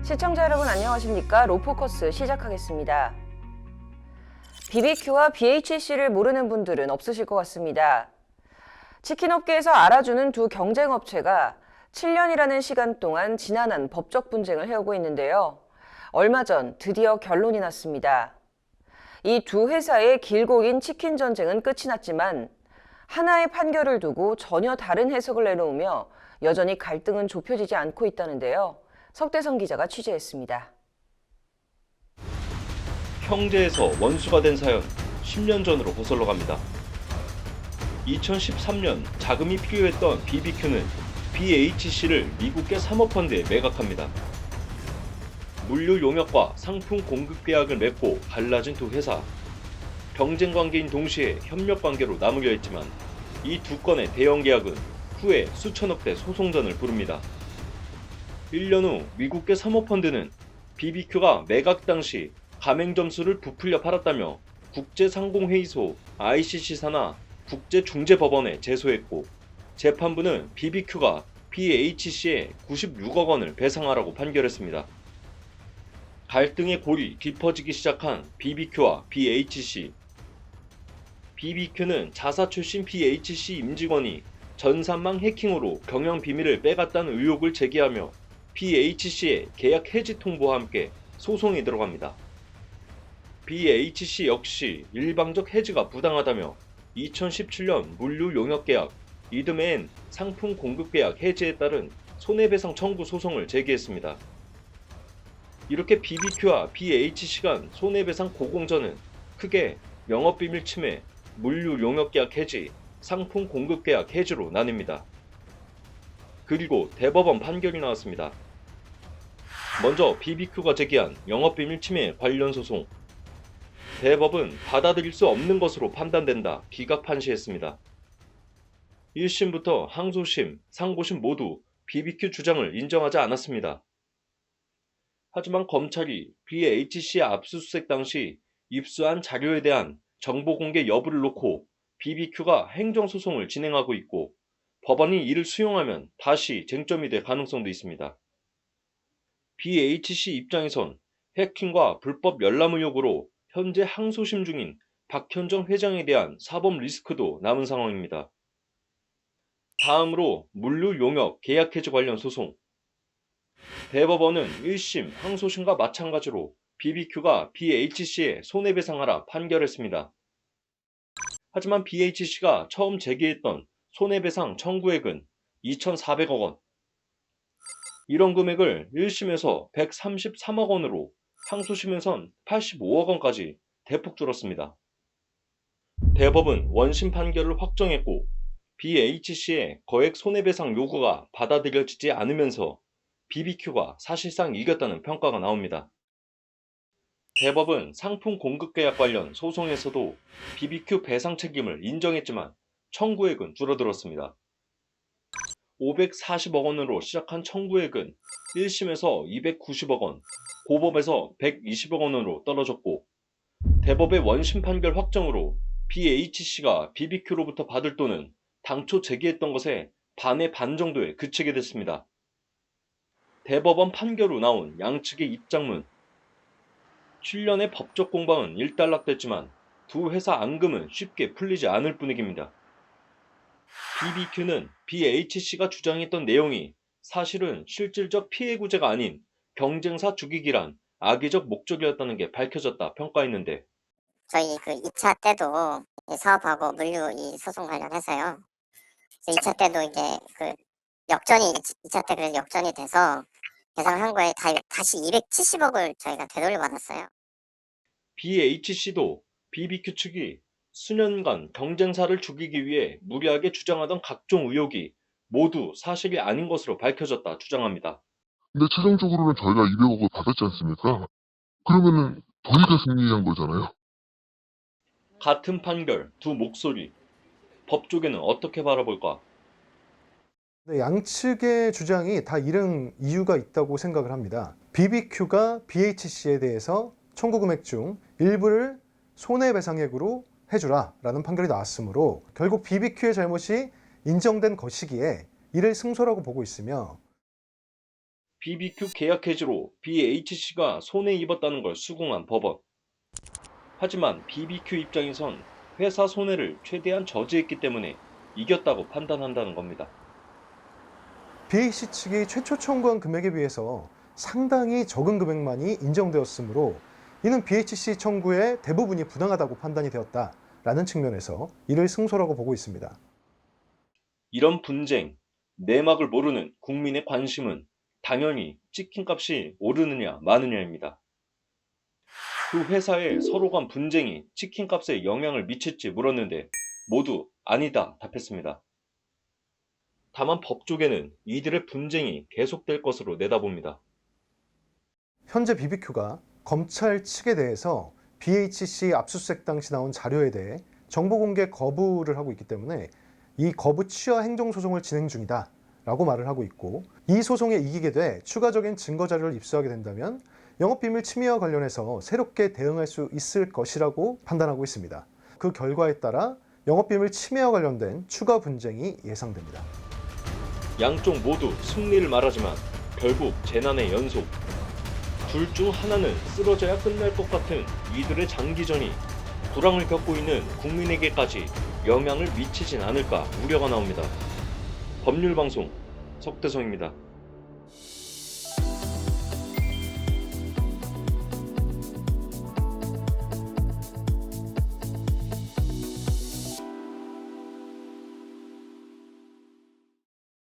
시청자 여러분 안녕하십니까? 로포커스 시작하겠습니다. BBQ와 BHC를 모르는 분들은 없으실 것 같습니다. 치킨업계에서 알아주는 두 경쟁업체가 7년이라는 시간 동안 지난한 법적 분쟁을 해오고 있는데요. 얼마 전 드디어 결론이 났습니다. 이 두 회사의 길고 긴 치킨 전쟁은 끝이 났지만 하나의 판결을 두고 전혀 다른 해석을 내놓으며 여전히 갈등은 좁혀지지 않고 있다는데요. 석대성 기자가 취재했습니다. 형제에서 원수가 된 사연 10년 전으로 거슬러 갑니다. 2013년 자금이 필요했던 BBQ는 BHC를 미국계 사모펀드에 매각합니다. 물류 용역과 상품 공급 계약을 맺고 갈라진 두 회사. 경쟁 관계인 동시에 협력 관계로 나누려 했지만 이 두 건의 대형 계약은 후에 수천억대 소송전을 부릅니다. 1년 후 미국계 사모펀드는 BBQ가 매각 당시 가맹점수를 부풀려 팔았다며 국제상공회의소 ICC 산하 국제중재법원에 제소했고 재판부는 BBQ가 BHC에 96억 원을 배상하라고 판결했습니다. 갈등의 골이 깊어지기 시작한 BBQ와 BHC. BBQ는 자사 출신 BHC 임직원이 전산망 해킹으로 경영 비밀을 빼갔다는 의혹을 제기하며 BHC의 계약 해지 통보와 함께 소송이 들어갑니다. BHC 역시 일방적 해지가 부당하다며 2017년 물류 용역 계약, 이듬해엔 상품 공급 계약 해지에 따른 손해배상 청구 소송을 제기했습니다. 이렇게 BBQ와 BHC 간 손해배상 고공전은 크게 영업비밀 침해, 물류 용역 계약 해지, 상품 공급 계약 해지로 나뉩니다. 그리고 대법원 판결이 나왔습니다. 먼저 BBQ가 제기한 영업비밀 침해 관련 소송. 대법은 받아들일 수 없는 것으로 판단된다 기각 판시했습니다. 1심부터 항소심, 상고심 모두 BBQ 주장을 인정하지 않았습니다. 하지만 검찰이 BHC의 압수수색 당시 입수한 자료에 대한 정보 공개 여부를 놓고 BBQ가 행정소송을 진행하고 있고 법원이 이를 수용하면 다시 쟁점이 될 가능성도 있습니다. BHC 입장에선 해킹과 불법 열람 의혹으로 현재 항소심 중인 박현정 회장에 대한 사법 리스크도 남은 상황입니다. 다음으로 물류 용역 계약 해지 관련 소송. 대법원은 1심 항소심과 마찬가지로 BBQ가 BHC에 손해배상하라 판결했습니다. 하지만 BHC가 처음 제기했던 손해배상 청구액은 2,400억 원. 이런 금액을 1심에서 133억 원으로 항소심에선 85억 원까지 대폭 줄었습니다. 대법은 원심 판결을 확정했고 BHC의 거액 손해배상 요구가 받아들여지지 않으면서 BBQ가 사실상 이겼다는 평가가 나옵니다. 대법은 상품 공급 계약 관련 소송에서도 BBQ 배상 책임을 인정했지만 청구액은 줄어들었습니다. 540억 원으로 시작한 청구액은 1심에서 290억 원, 고법에서 120억 원으로 떨어졌고 대법의 원심 판결 확정으로 BHC가 BBQ로부터 받을 돈은 당초 제기했던 것의 반의 반 정도에 그치게 됐습니다. 대법원 판결 후 나온 양측의 입장문. 7년의 법적 공방은 일단락됐지만 두 회사 앙금은 쉽게 풀리지 않을 분위기입니다. BBQ는 BHC가 주장했던 내용이 사실은 실질적 피해 구제가 아닌 경쟁사 죽이기란 악의적 목적이었다는 게 밝혀졌다 평가했는데 저희 2차 때도 사업하고 물류 이 소송 관련해서요. 2차 때도 이제 역전이 2차 때 그래서 역전이 돼서 배상한 거에 다시 270억을 저희가 되돌려 받았어요. BHC도 BBQ 측이 수년간 경쟁사를 죽이기 위해 무리하게 주장하던 각종 의혹이 모두 사실이 아닌 것으로 밝혀졌다 주장합니다. 근데 최종적으로는 저희가 200억을 받았지 않습니까? 그러면은 저희가 승리한 거잖아요. 같은 판결, 두 목소리. 법 쪽에는 어떻게 바라볼까? 네, 양측의 주장이 다 이런 이유가 있다고 생각을 합니다. BBQ가 BHC에 대해서 청구 금액 중 일부를 손해배상액으로 해주라 라는 판결이 나왔으므로 결국 BBQ의 잘못이 인정된 것이기에 이를 승소라고 보고 있으며 BBQ 계약 해지로 BHC가 손해 입었다는 걸 수긍한 법원. 하지만 BBQ 입장에선 회사 손해를 최대한 저지했기 때문에 이겼다고 판단한다는 겁니다. BHC 측이 최초 청구한 금액에 비해서 상당히 적은 금액만이 인정되었으므로 이는 BHC 청구의 대부분이 부당하다고 판단이 되었다라는 측면에서 이를 승소라고 보고 있습니다. 이런 분쟁, 내막을 모르는 국민의 관심은 당연히 치킨값이 오르느냐 마느냐입니다. 두 회사의 서로 간 분쟁이 치킨값에 영향을 미칠지 물었는데 모두 아니다 답했습니다. 다만 법조계는 이들의 분쟁이 계속될 것으로 내다봅니다. 현재 BBQ가 검찰 측에 대해서 BHC 압수수색 당시 나온 자료에 대해 정보 공개 거부를 하고 있기 때문에 이 거부 취하 행정소송을 진행 중이다 라고 말을 하고 있고, 이 소송에 이기게 돼 추가적인 증거 자료를 입수하게 된다면 영업비밀 침해와 관련해서 새롭게 대응할 수 있을 것이라고 판단하고 있습니다. 그 결과에 따라 영업비밀 침해와 관련된 추가 분쟁이 예상됩니다. 양쪽 모두 승리를 말하지만 결국 재난의 연속. 둘 중 하나는 쓰러져야 끝날 것 같은 이들의 장기전이 불황을 겪고 있는 국민에게까지 영향을 미치진 않을까 우려가 나옵니다. 법률방송 석대성입니다.